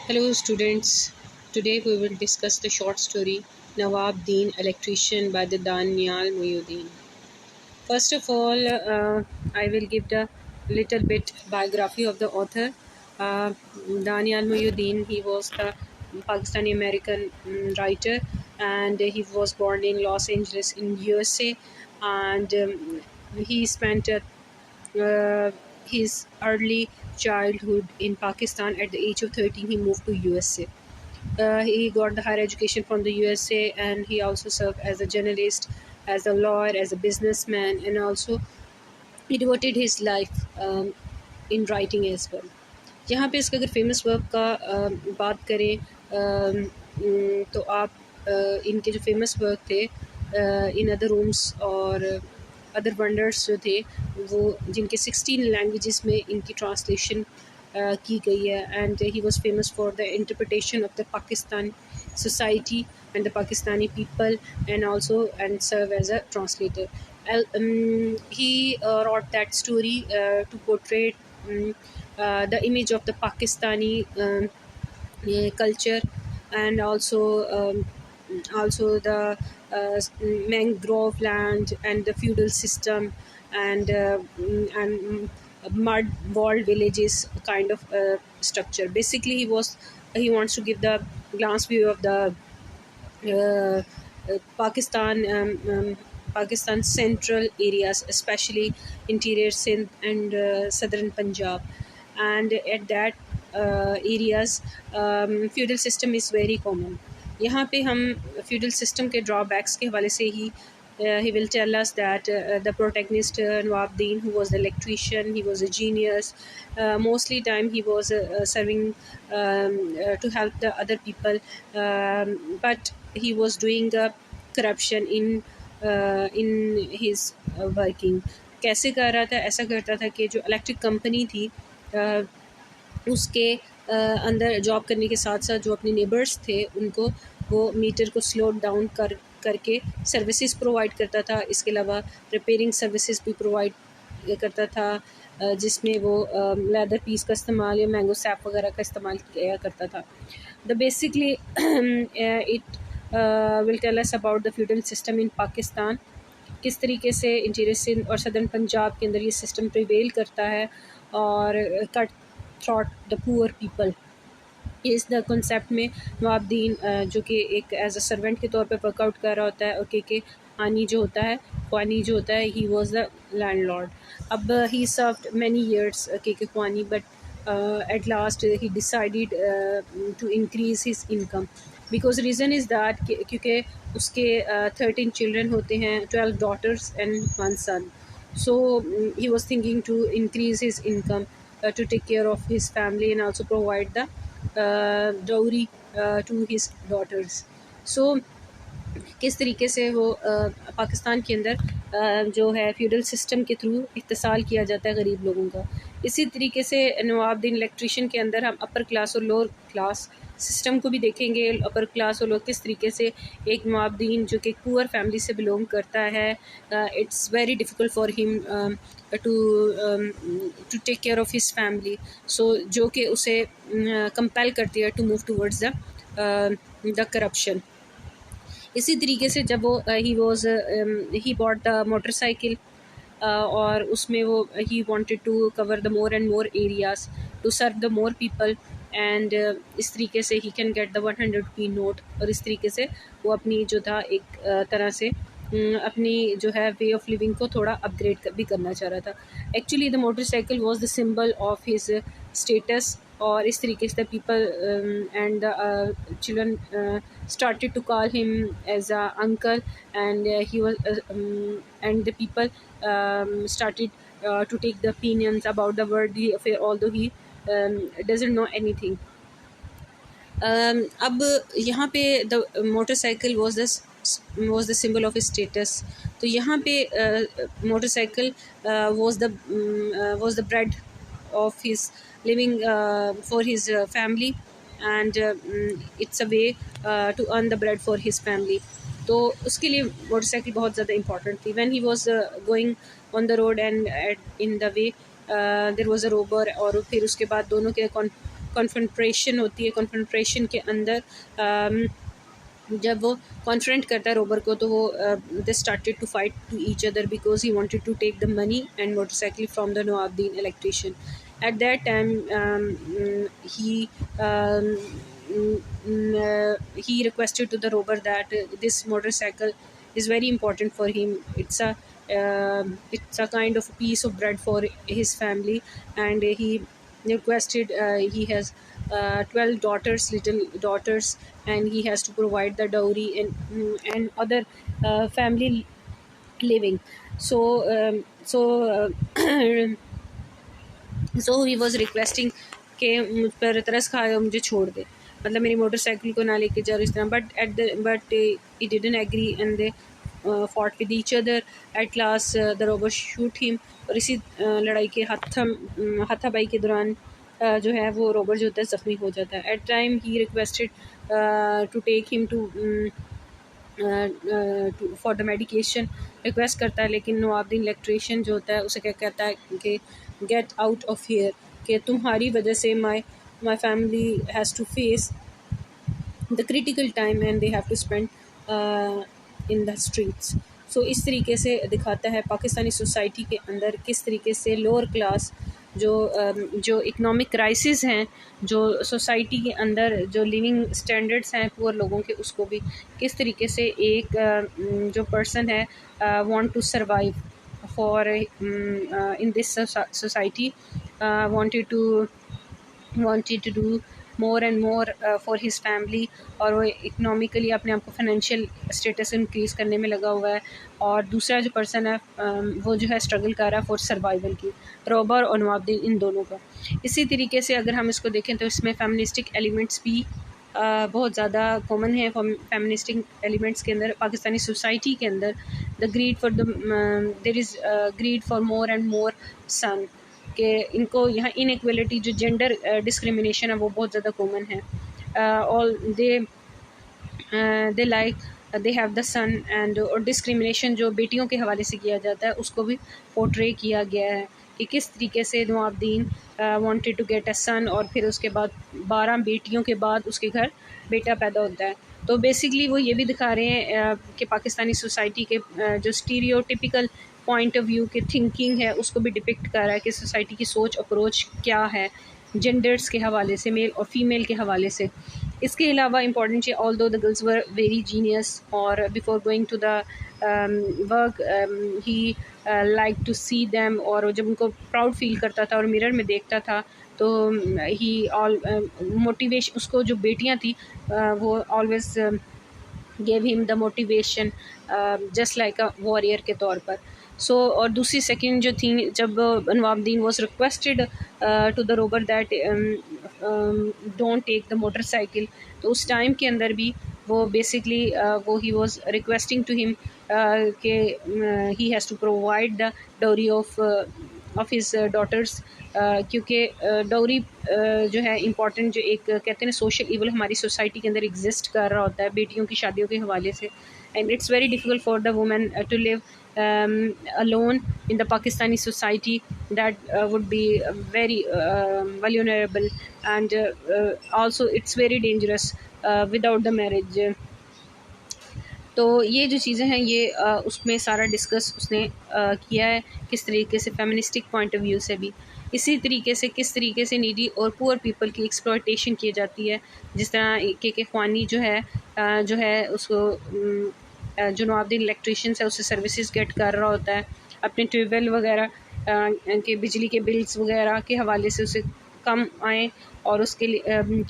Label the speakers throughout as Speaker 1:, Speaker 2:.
Speaker 1: Hello students, today we will discuss the short story Nawab Deen Electrician by the Danial Muhyiddin. First of all, I will give the little bit biography of the author. Danial Muhyiddin, he was the Pakistani American writer, and he was born in Los Angeles in USA, and he spent uh, his early childhood in Pakistan. At the age of 13, he moved to USA. He got the higher education from the USA, and he also served as a journalist, as a lawyer, as a businessman, and also he devoted his life in writing as well. यहाँ पे इसका अगर famous work का बात करें तो आप इनके जो फेमस वर्क थे इन अदर रूम्स और अदर वंडर्स जो थे वो जिनके 16 लैंग्वेजेस में इनकी ट्रांसलेशन की गई है and he was famous for the interpretation of the Pakistan society and the Pakistani people and also and serve as a translator. He wrote that story to portray the image of the Pakistani culture and also the mangrove land and the feudal system and mud walled villages kind of structure. Basically, he wants to give the glance view of the Pakistan, Pakistan central areas, especially interior Sindh and southern Punjab. And at that areas, feudal system is very common. यहाँ पे हम feudal system के drawbacks के हवाले से ही he will tell us that the protagonist Nawab Deen, who was the electrician, he was a genius. Mostly time he was serving to help the other people, but he was doing corruption in his working. कैसे कर रहा था? ऐसा करता था कि जो electric company थी उसके अंदर जॉब करने के साथ साथ जो अपने नेबर्स थे उनको वो मीटर को स्लो डाउन करके सर्विसेज प्रोवाइड करता था. इसके अलावा रिपेयरिंग सर्विसेज भी प्रोवाइड करता था जिसमें वो लेदर पीस का इस्तेमाल या मैंगो सैप वगैरह का इस्तेमाल किया करता था. The basically it will tell us about the feudal system in Pakistan. किस तरीके से इंटीरियर सिंध और सदर्न पंजाब के अंदर ये सिस्टम प्रिवेल करता है और cut throat the poor people. इस द कॉन्सेप्ट में नवाब दीन जो कि एक एज अ सर्वेंट के तौर पे वर्कआउट कर रहा होता है और के आनी जो होता है ख्वानी जो होता है ही वाज द लैंडलॉर्ड. अब ही सर्व्ड मैनी ईयर्स के ख्वानी but at last he decided to increase his income because reason is that क्योंकि उसके 13 चिल्ड्रन होते हैं, 12 daughters and 1 son. So he was thinking to increase his income to take care of his family and also provide the dowry to his daughters. So किस तरीके से वो पाकिस्तान के अंदर जो है फ्यूडल सिस्टम के थ्रू इत्तिसाल किया जाता है गरीब लोगों का. इसी तरीके से नवाबुद्दीन इलेक्ट्रिशियन के अंदर हम अपर क्लास और लोअर क्लास सिस्टम को भी देखेंगे. अपर क्लास और लोग किस तरीके से एक नवाबुद्दीन जो कि पुअर फैमिली से बिलोंग करता है, it's very difficult for him to take care of his family. So जो कि उसे कंपेल करती है to move towards the corruption. इसी तरीके से जब वो ही बॉट द मोटरसाइकिल और उसमें वो he wanted to cover the more and more areas to serve the more people and इस तरीके से he can get the 100 rupee note. और इस तरीके से वो अपनी जो था एक तरह से अपनी जो है वे ऑफ लिविंग को थोड़ा अपग्रेड भी करना चाह रहा था. Actually the motorcycle was the symbol of his status और इस तरीके से the people and the children started to call him as a uncle and he was and the people started to take the opinions about the worldly affair although he doesn't know anything. अब यहाँ पे the motorcycle was the symbol of his status. तो यहाँ पे motorcycle was the bread of his living for his family and it's a way to earn the bread for his family. तो उसके लिए motorcycle बहुत ज़्यादा इम्पॉर्टेंट थी. when he was going on the road and in the way there was a robber और फिर उसके बाद दोनों के कॉन्फ्रंट्रेशन होती है। कॉन्फ्रंट्रेशन के अंदर जब वो कॉन्फ्रंट करता है रोबर को, तो वो they started to fight to each other because he wanted to take the money and motorcycle from the Nawabuddin electrician. At that time he requested to the robber that this motorcycle is very important for him. It's a kind of a piece of bread for his family, and he requested, he has 12 daughters, little daughters, and he has to provide the dowry and other family living. So so he was requesting कि मुझ पर तरस खाए और मुझे छोड़ दे, मतलब मेरी मोटरसाइकिल को ना लेके जाओ इस तरह। But he didn't agree and they fought with each other. At last the robber shoot him, और इसी लड़ाई के हाथापाई के दौरान जो है वो रोबर जो होता है ज़ख्मी हो जाता है। At time he requested to take him to for the medication, request करता है, लेकिन नवाबुद्दीन इलेक्ट्रिशियन जो होता है उसे क्या कहता है कि गेट आउट ऑफ हियर, कि तुम्हारी वजह से my family has to face the critical time and they have to spend in the streets. So इस तरीके से दिखाता है पाकिस्तानी सोसाइटी के अंदर किस तरीके से लोअर क्लास जो इकनॉमिक क्राइसिस हैं, जो सोसाइटी के अंदर जो लिविंग स्टैंडर्ड्स हैं पुअर लोगों के, उसको भी किस तरीके से एक जो पर्सन है want to survive for in this society, wanted to do more and more for his family, और वो इकनॉमिकली अपने आप को फाइनेंशियल स्टेटस इंक्रीज़ करने में लगा हुआ है। और दूसरा जो पर्सन है वो जो है स्ट्रगल कर रहा है फॉर सर्वाइवल की, रोबर और नवाबुद्दीन इन दोनों का। इसी तरीके से अगर हम इसको देखें तो इसमें फेमिनिस्टिक एलिमेंट्स भी बहुत ज़्यादा कॉमन है। फेमिनिस्टिक एलिमेंट्स के अंदर पाकिस्तानी सोसाइटी के अंदर the greed for there is greed for more and more son, कि इनको यहाँ इनइक्वलिटी जो जेंडर डिस्क्रिमिनेशन है वो बहुत ज़्यादा कॉमन है। All they like they have the son and, और डिस्क्रिमिनेशन जो बेटियों के हवाले से किया जाता है उसको भी पोर्ट्रे किया गया है कि किस तरीके से नवाबुद्दीन वांटेड टू गेट अ सन, और फिर उसके बाद 12 बेटियों के बाद उसके घर बेटा पैदा होता है। तो बेसिकली वो ये भी दिखा रहे हैं कि पाकिस्तानी सोसाइटी के जो स्टीरियोटिपिकल पॉइंट ऑफ व्यू की थिंकिंग है उसको भी डिपिक्ट कर रहा है कि सोसाइटी की सोच अप्रोच क्या है जेंडर्स के हवाले से, मेल और फीमेल के हवाले से। इसके अलावा इंपॉर्टेंट है, although the girls were very genius, और before going to the work he like to see them, और जब उनको प्राउड फील करता था और मिरर में देखता था तो ही ऑल मोटिवेशन, उसको जो बेटियां थी वो always gave him the motivation just like a warrior के तौर पर। सो और दूसरी सेकंड जो थी, जब Nawabuddin was requested to the robber that don't take the motorcycle, तो उस टाइम के अंदर भी वो बेसिकली वो he was requesting to him कि he has to provide the dowry of his daughters, क्योंकि डाउरी जो है इम्पॉर्टेंट, जो एक कहते हैं सोशल इवल हमारी सोसाइटी के अंदर एग्जिस्ट कर रहा होता है बेटियों की शादियों के हवाले से। And it's very difficult for the women to live alone in the Pakistani society, that would be very vulnerable, and also it's very dangerous without the marriage। तो ये जो चीज़ें हैं ये उसमें सारा डिस्कस उसने किया है, किस तरीके से फेमिनिस्टिक पॉइंट ऑफ व्यू से भी, इसी तरीके से किस तरीके से नीडी और पुअर पीपल की एक्सप्लॉयटेशन की जाती है, जिस तरह के ख्वानी जो है उसको जो नवाबुद्दीन इलेक्ट्रिशियन है उससे सर्विसेज गेट कर रहा होता है, अपने ट्यूबवेल वगैरह के बिजली के बिल्स वगैरह के हवाले से उसे कम आए, और उसके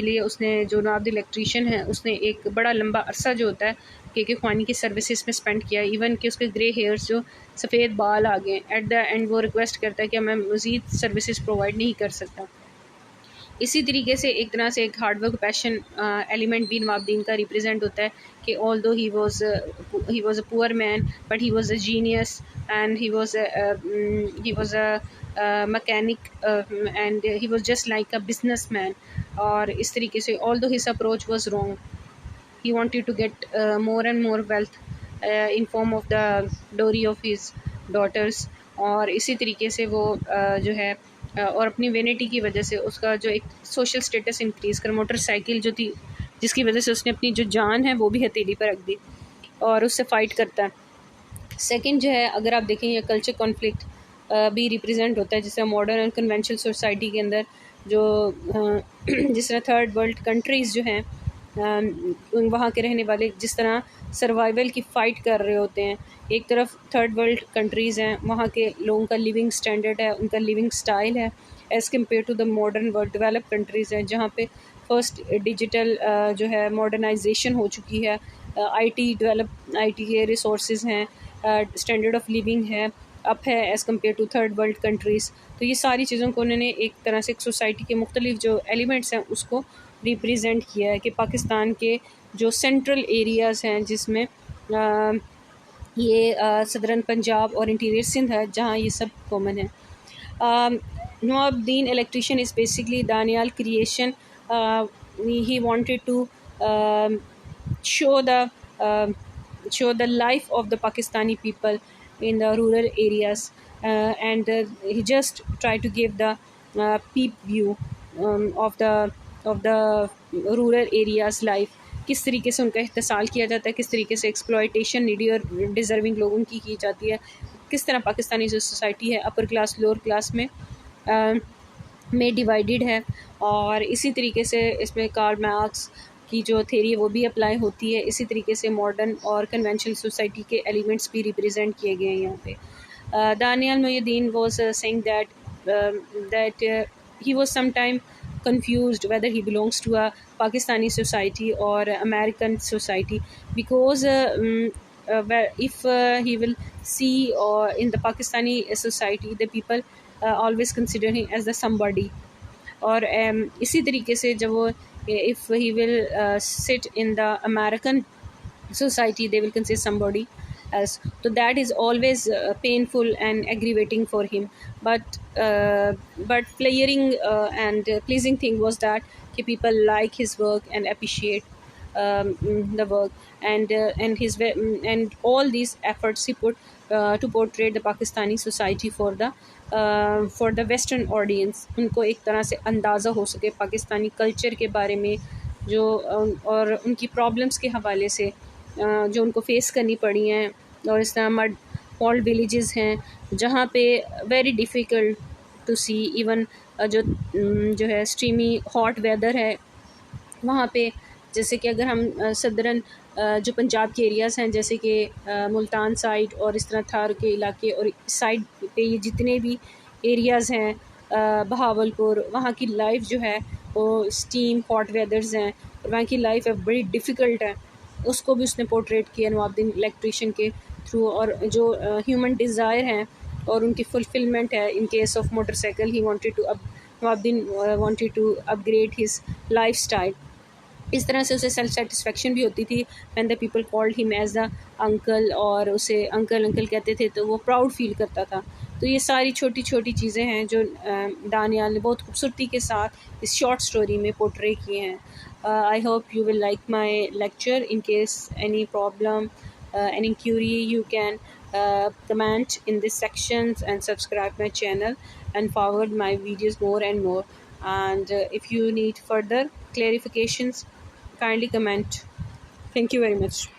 Speaker 1: लिए उसने जो नवाबुद्दीन इलेक्ट्रिशियन है उसने एक बड़ा लंबा अरसा जो होता है के ख्वानी की सर्विसेज में स्पेंड किया, इवन कि उसके ग्रे हेयर्स जो सफ़ेद बाल आ गए। एट द एंड वो रिक्वेस्ट करता है कि मैं मज़ीद सर्विसेज प्रोवाइड नहीं कर सकता। इसी तरीके से एक तरह से एक हार्डवर्क पैशन एलिमेंट भी नवाबुद्दीन का रिप्रेजेंट होता है कि although he was a poor man but he was a genius, and he was a mechanic, and he was just like a businessman. और इस तरीके से although his approach was wrong, he wanted to get more and more wealth in form of the dowry of his daughters। और इसी तरीके से वो जो है और अपनी वेनिटी की वजह से उसका जो एक सोशल स्टेटस इंक्रीज़ कर, मोटरसाइकिल जो थी जिसकी वजह से उसने अपनी जो जान है वो भी हथेली पर रख दी और उससे फ़ाइट करता है। सेकंड जो है, अगर आप देखें ये कल्चर कॉन्फ्लिक्ट भी रिप्रेजेंट होता है, जैसे मॉडर्न एंड कन्वेंशनल सोसाइटी के अंदर जो जिस तरह थर्ड वर्ल्ड कंट्रीज़ जो हैं वहाँ के रहने वाले जिस तरह सर्वाइवल की फ़ाइट कर रहे होते हैं। एक तरफ थर्ड वर्ल्ड कंट्रीज़ हैं, वहाँ के लोगों का लिविंग स्टैंडर्ड है, उनका लिविंग स्टाइल है, as compare to the modern world developed countries हैं जहाँ पे फर्स्ट डिजिटल जो है मॉडर्नाइजेशन हो चुकी है, आईटी के रिसोर्सेज हैं, स्टैंडर्ड ऑफ लिविंग है अप है as compare to third world countries. तो ये सारी चीज़ों को उन्होंने एक तरह से एक सोसाइटी के मुख्तलिफ जो एलिमेंट्स हैं उसको रिप्रेजेंट किया है कि पाकिस्तान के जो सेंट्रल एरियाज़ हैं जिसमें ये सदरन पंजाब और इंटीरियर सिंध है जहाँ ये सब कॉमन है। Nawabuddin electrician is basically Daniyal creation. He wanted to show the uh, show the life of the Pakistani people in the rural areas, and he just tried to give the peep view of the rural areas life, किस तरीके से उनका इस्तेसाल किया जाता है, किस तरीके से एक्सप्लॉयटेशन नीडी और डिज़र्विंग लोगों की जाती है, किस तरह पाकिस्तानी जो सोसाइटी है अपर क्लास लोअर क्लास में डिवाइडेड है। और इसी तरीके से इसमें कार्ल मार्क्स की जो थेरी है वो भी अप्लाई होती है। इसी तरीके से मॉडर्न और कन्वेंशनल सोसाइटी के एलिमेंट्स भी रिप्रेजेंट किए गए हैं यहाँ पे। Daniyal Moinuddin was saying that he was sometime confused whether he belongs to a Pakistani society or American society, because if he will see in the Pakistani society the people always consider him as the somebody, और इसी तरीके से जब वो if he will sit in the American society they will consider somebody else, so that is always painful and aggravating for him, but playing and pleasing thing was that people like his work and appreciate the work, and all these efforts he put to portray the Pakistani society for the western audience, उनको एक तरह से अंदाज़ा हो सके Pakistani culture के बारे में जो और उनकी प्रॉब्लम्स के हवाले से जो उनको फेस करनी पड़ी हैं, और इस तरह मड पॉल्ड विलेजेस हैं जहाँ पे very difficult to see even जो है स्ट्रीमी हॉट वेदर है वहाँ पे। जैसे कि अगर हम सदरन जो पंजाब के एरियाज़ हैं जैसे कि मुल्तान साइड और इस तरह थार के इलाके और इस साइड पे ये जितने भी एरियाज़ हैं बहावलपुर, वहाँ की लाइफ जो है वो स्टीम हॉट वेदर्स हैं और वहाँ की लाइफ है बड़ी डिफ़िकल्ट है, उसको भी उसने पोर्ट्रेट किया नवाबुद्दीन इलेक्ट्रीशियन के थ्रू। और जो ह्यूमन डिज़ायर हैं और उनकी फुलफिलमेंट है in case of motorcycle, he wanted to Nawabuddin wanted to upgrade his lifestyle. इस तरह से उसे सेल्फ सेटिस्फेक्शन भी होती थी when the people called him as the uncle, और उसे अंकल अंकल कहते थे तो वो प्राउड फील करता था। तो ये सारी छोटी छोटी चीज़ें हैं जो दानियाल ने बहुत खूबसूरती के साथ इस शॉर्ट स्टोरी में पोर्ट्रे किए हैं। I hope you will like my lecture. In case any problem any query you can comment in this sections and subscribe my channel and forward my videos more and more, and if you need further clarifications kindly comment. Thank you very much.